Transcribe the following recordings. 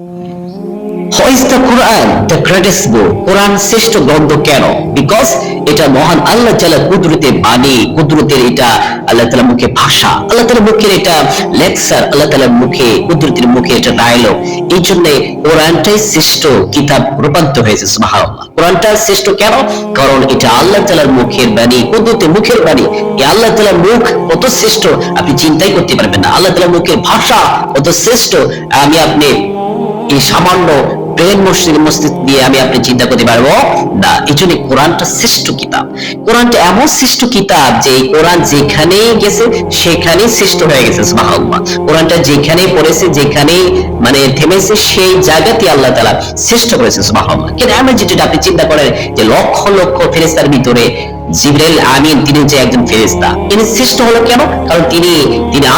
How is the Quran the greatest book? কোরআন শ্রেষ্ঠ গ্রন্থ কেন? বিকজ এটা মহান আল্লাহ তাআলা কুদরতের বাণী, কুদরতের এটা আল্লাহ তাআলার মুখে ভাষা, আল্লাহ তাআলার মুখের এটা লেকচার, আল্লাহ তাআলার মুখে কুদরতের মুখে এটা ডায়ালগ। এই জন্য কোরআনটাই শ্রেষ্ঠ কিতাব রূপান্তর হয়েছে। সুবহানাল্লাহ। কোরআনটা শ্রেষ্ঠ কেন? কারণ এটা আল্লাহ তাআলার মুখের বাণী, কুদরতের মুখের বাণী। এই আল্লাহ তাআলার মুখ কত শ্রেষ্ঠ আপনি চিন্তাই করতে পারবেন না। আল্লাহ তাআলার মুখের ভাষা কত শ্রেষ্ঠ আপনি এই সামান্য ব্রেন মস্তিষ্ক দিয়ে আপনি চিন্তা করতে পারবো না। এই জন্য কোরআনটা শ্রেষ্ঠ কিতাব। কোরআনটা এমন শ্রেষ্ঠ কিতাব যে কোরআন যেখানে গেছে সেখানেই শ্রেষ্ঠ হয়ে গেছে। সুবহানাল্লাহ। কোরআনটা যেখানে পড়েছে, যেখানে থেমেছে, সেই জায়গাতে আল্লাহ তাআলা শ্রেষ্ঠ করেছে। সুবহানাল্লাহ। কিন্তু আমি যেটা আপনি চিন্তা করেন যে লক্ষ লক্ষ ফেরেশতার ভিতরে জিবরাইল আমিন তিনি যে একজন ফেরেশতা, তিনি শ্রেষ্ঠ হলো কেন? কারণ তিনি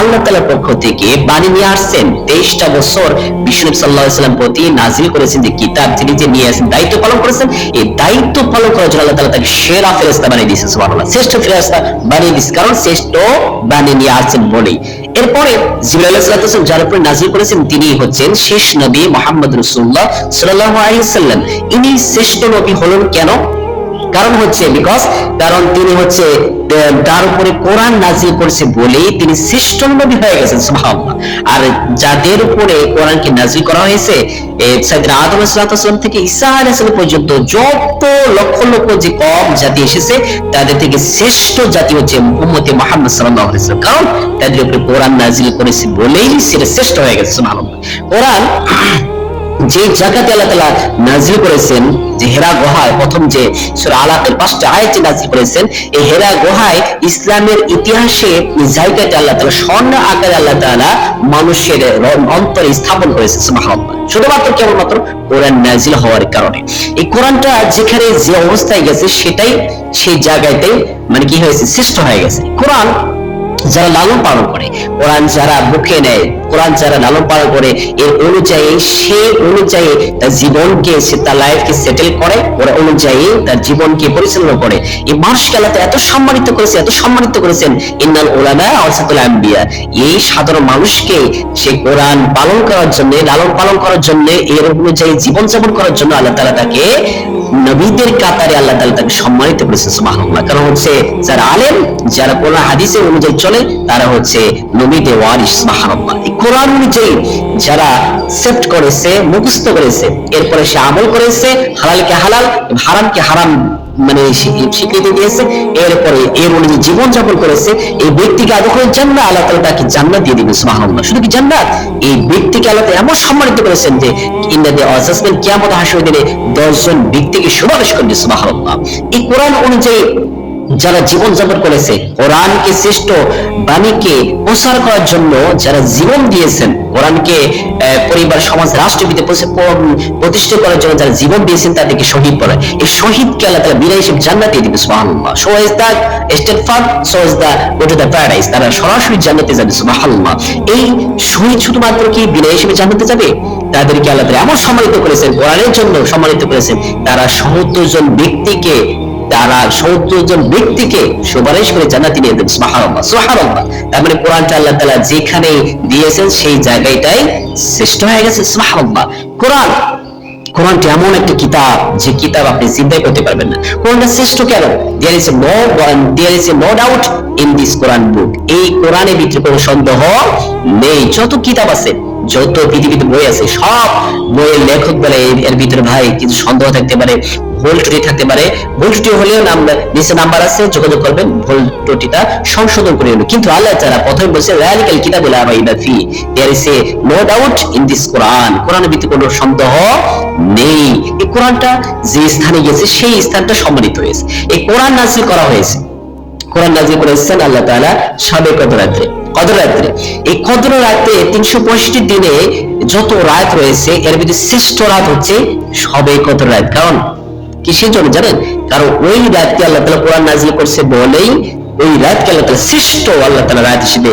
আল্লাহ তাআলার পক্ষ থেকে বাণী নিয়ে আসছেন। 23টা বছর বিষ্ণু সাল্লাল্লাহু আলাইহি ওয়াসাল্লাম প্রতি নাজিল করেছেন যে কিতাব, তিনি যে নিয়ে আসেন, দায়িত্ব পালন করেছেন। এই দায়িত্ব পালন করার জন্য আল্লাহ তাআলা তাকে সেরা ফেরেশতা বানিয়ে দিয়েছেন। সুবহানাল্লাহ। শ্রেষ্ঠ ফেরেশতা বানিয়ে দিয়েছেন কারণ শ্রেষ্ঠ বাণী নিয়ে আসছেন বলেই। এরপরে জিবরাইল আলাইহিস সালাম যার উপর নাজিল করেছেন তিনি হচ্ছেন শেষ নবী মুহাম্মদ রাসূলুল্লাহ সাল্লাল্লাহু আলাইহি ওয়াসাল্লাম। ইনি শ্রেষ্ঠ নবী হলেন কেন? কারণ তিনি তার উপরে কোরআন নাজিল করেছে বলেই তিনি শ্রেষ্ঠ নবী হয়ে গেছেন। সুবহানাল্লাহ। আর যাদের উপরে কোরআনকে নাজিল করা হয়েছে সাইয়েদনা আদম আলাইহিস সালাম থেকে ঈসা আলাইহিস সালাম পর্যন্ত যত লক্ষ লক্ষ যে কওম জাতি এসেছে তাদের থেকে শ্রেষ্ঠ জাতি হচ্ছে উম্মতে মুহাম্মদ সাল্লাল্লাহু আলাইহি ওয়াসাল্লাম। কারণ তাদের উপরে কোরআন নাজিল করেছে বলেই সেটা শ্রেষ্ঠ হয়ে গেছে। সুবহানাল্লাহ। কোরআন যে জায়গাতে আল্লাহ তাআলা নাজিল করেছেন, যে হেরা গুহায় প্রথম যে সূরা আলাকের 5টা আয়াত নাজিল করেছেন, এই হেরা গুহায় ইসলামের ইতিহাসে এই জায়গাতে আল্লাহ তাআলা স্বর্ণ আকারে আল্লাহ তাআলা মানুষের অন্তরে স্থাপন করেছে। সুবহানাল্লাহ। শুধুমাত্র কেবলমাত্র কোরআন নাজিল হওয়ার কারণে এই কোরআনটা যেখানে যে অবস্থায় গেছে সেটাই সেই জায়গাতেই কি হয়েছে, শ্রেষ্ঠ হয়ে গেছে। কোরআন যারা লালন পালন করে, কোরআন যারা বুকে নেয়, কোরআন যারা লালন পালন করে, এর অনুযায়ী তার জীবনকে তার লাইফকে সেটেল করে, ওর অনুযায়ী তার জীবনকে পরিচালনা করে। এই মানুষকে আল্লাহ এত সম্মানিত করেছেন ইন্নাল উলামা ওয়ারাসাতুল আম্বিয়া। এই সাধারণ মানুষকে সে কোরআন পালন করার জন্য, লালন পালন করার জন্য, এর অনুযায়ী জীবন যাপন করার জন্য আল্লাহ তাআলা তাকে নবীদের কাতারে আল্লাহ তাআলা তাকে সম্মানিত করেছে। সুবহানাল্লাহ। কারণ যারা আলেম, যারা কোরআন হাদিসের অনুযায়ী চলে, তারা নবীদের ওয়ারিস। সুবহানাল্লাহ। এই কোরআন অনুযায়ী যারা সেপ্ট করেছে, মুখস্থ করেছে, এরপরে সে আমল করেছে, হালালকে হালাল, হারামকে হারাম স্বীকৃতি দিয়েছে, এরপরে এর অনুযায়ী জীবন যাপন করেছে, এই ব্যক্তিকে আদখল জান্নাত, আল্লাহ তাআলা তাকে জান্নাত দিয়ে দিবেন। সুবহানাল্লাহ। শুধু কি জান্নাত, এই ব্যক্তিকে আল্লাহ তাআলা এমন সম্মানিত করেছেন যে কিয়ামত হাসরের দিনে 10 জন ব্যক্তিকে সুপারিশ করবে। সুবহানাল্লাহ। এই কোরআন অনুযায়ী যারা জীবন যাপন করেছে, কোরআনকে শ্রেষ্ঠ বাণীকে প্রচার করার জন্য যারা জীবন দিয়েছেন, কোরআনকে পরিবার, সমাজ, রাষ্ট্রবিদে প্রতিষ্ঠা করার জন্য যারা জীবন দিয়েছেন তাদেরকে শহীদ বলে। এই শহীদকে আল্লাহ তাআলা বিনা হিসাবে জান্নাত দিয়ে দিবে। সুবহানাল্লাহ। So is the steadfast, so is the go to the paradise. তারা সরাসরি জান্নাতে যাবে। সুবহানাল্লাহ। এই শহীদ শুধুমাত্র কি বিনা হিসাবে জান্নাতে যাবে? তাদেরকে আল্লাহ তাআলা এমন সম্মানিত করেছেন, কোরআনের জন্য সম্মানিত করেছেন, তারা 70 জন ব্যক্তিকে সুপারিশ করে জান্নাতে নিয়ে দেন। সুবহানাল্লাহ। সুবহানাল্লাহ। তার কোরআনটা আল্লাহ তাআলা যেখানে দিয়েছেন সেই জায়গাটাই শ্রেষ্ঠ হয়ে গেছে। সুবহানাল্লাহ। কোরআনটি এমন একটা কিতাব যে কিতাব আপনি চিন্তাই করতে পারবেন না। কোরআনটা শ্রেষ্ঠ কেন? there is no doubt in this Quran book. এই কোরআনের ভিতরে কোনো সন্দেহ নেই। যত কিতাব আছে, যত পৃথিবীতে বই আছে, সব বইয়ের লেখক বলে এর ভিতরে ভাই কিছু সন্দেহ থাকতে পারে, ভুল ত্রুটি থাকতে পারে। ভুল ত্রুটি হলেও নিচে নাম্বার আছে, যোগাযোগ করবেন, ভুল ত্রুটিটা সংশোধন করে নেবেন। কিন্তু আল্লাহ তাআলা প্রথমে বলেছে যালিকাল কিতাবু লা রাইবা ফি, there is no doubt in this Quran. কোরআনের ভিতরে কোনো সন্দেহ নেই। এই কোরআনটা যে স্থানে গেছে সেই স্থানটা সম্মানিত হয়েছে। এই কোরআন নাযিল করা হয়েছে, কোরআন নাযিল করেছেন আল্লাহ তাআলা শাবে কদর রাতে। এই কদর রাতে 365 দিনে যত রাত রয়েছে এর ভিতরে শ্রেষ্ঠ রাত হচ্ছে শবে কদর রাত। কারণ কিসের জন্য জানেন? কারণ ওই রাতকে আল্লাহ তাআলা কোরআন নাযিল করছে বলেই ওই রাতকে আল্লাহ তাআলা শ্রেষ্ঠ আল্লাহ তাআলা রাত হিসেবে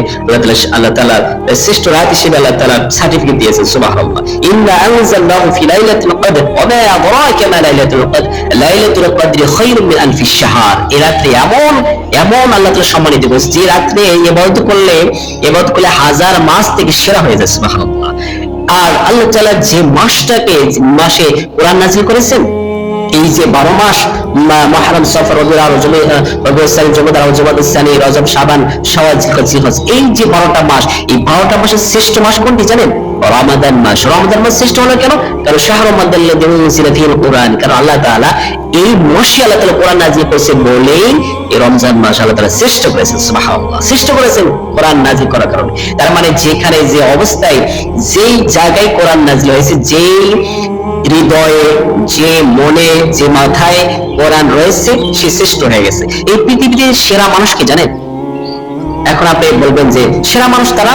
আল্লাহ তাআলা শ্রেষ্ঠ রাত হিসেবে আল্লাহ তাআলা সার্টিফিকেট দিয়েছেন। সুবহানাল্লাহ। ইন্না আনজালনাহু ফি লাইলাতুল কদর ওয়া মা আদরাকা মা লাইলাতুল কদর লাইলাতুল কদরি খায়রুম মিন আলফি শাহর। এই রাত্রে এমন আল্লাহ তাআলা সম্মানিত করেছে যে রাত্রে ইবাদত করলে 1000 মাস থেকে সেরা হয়ে যায়। সুবহানাল্লাহ। আর আল্লাহ তাআলা যে মাসে কোরআন নাযিল করেছেন, এই যে 12 মাস মুহররম, সফর, রবিউল আউয়াল, রবিউল সানি, জুমাদা, জুমাদুস সানি, রজব, শাবান, শাওয়াল, জিলহজ, এই যে 12টা মাস, এই 12টা মাসের শ্রেষ্ঠ মাস কোনটি জানেন? রমাদান মাস। রমাদান মাস শ্রেষ্ঠ হলো কেন? কারণ শাহরু রমাদাল্লাযী উনজিলা ফীহিল কুরআন, কারণ আল্লাহ তাআলা এই মাসে আল্লাহ তাআলা কোরআন নাযিল করেছেন বলেই এই রমজান মাস আল্লাহ তাআলা শ্রেষ্ঠ করেছেন। সুবহানাল্লাহ, শ্রেষ্ঠ করেছেন কোরআন নাযিল করার কারণে। তার মানে যেখানে যে অবস্থায়, যেই জায়গায় কোরআন নাযিল হয়েছে, যেই হৃদয়ে, যে মনে, যে মাথায় কোরআন রয়েছে, সে শ্রেষ্ঠ হয়ে গেছে। এই পৃথিবীতে সেরা মানুষ কি জানেন? এখন আপনি বলবেন যে সেরা মানুষ তারা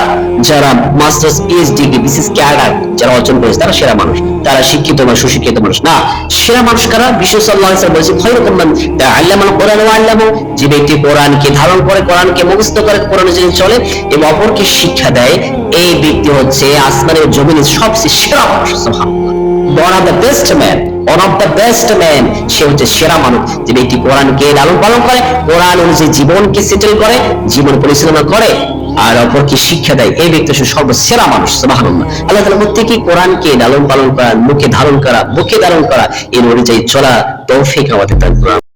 যারা মাস্টার্স, পিএইচডি, বিসিএস ক্যাডার যারা অর্জন করেছে, তারা সেরা মানুষ, তারা শিক্ষিত বা সুশিক্ষিত মানুষ না। সেরা মানুষ কারা? বিশ্ব সাল্লাল্লাহু আলাইহি ওয়াসাল্লাম বলেছেন, খায়রুকুম মান তাআল্লামাল কোরআন ওয়া আল্লামাহু, যে ব্যক্তি কোরআনকে ধারণ করে, কোরআনকে মুখস্থ করে, কোরআন অনুযায়ী চলে এবং অপরকে শিক্ষা দেয়, এই ব্যক্তি হচ্ছে আসমানের জমিনের সবচেয়ে সেরা মানুষ। সুবহানাল্লাহ, one of the best man, one of the best man, সে হচ্ছে সেরা মানুষ, যে ব্যক্তি কোরআনকে লালন পালন করে, কোরআন অনুযায়ী জীবনকে সেটেল করে, জীবন পরিচালনা করে আর অপরকে শিক্ষা দেয়, এই ব্যক্তি হচ্ছে সর্বসেরা মানুষ। সুবহানাল্লাহ, আল্লাহ তাআলা প্রত্যেককে কোরআনকে লালন পালন করা, মুখে ধারণ করা, এর অনুযায়ী চলা তৌফিক আমাদের দান করুন।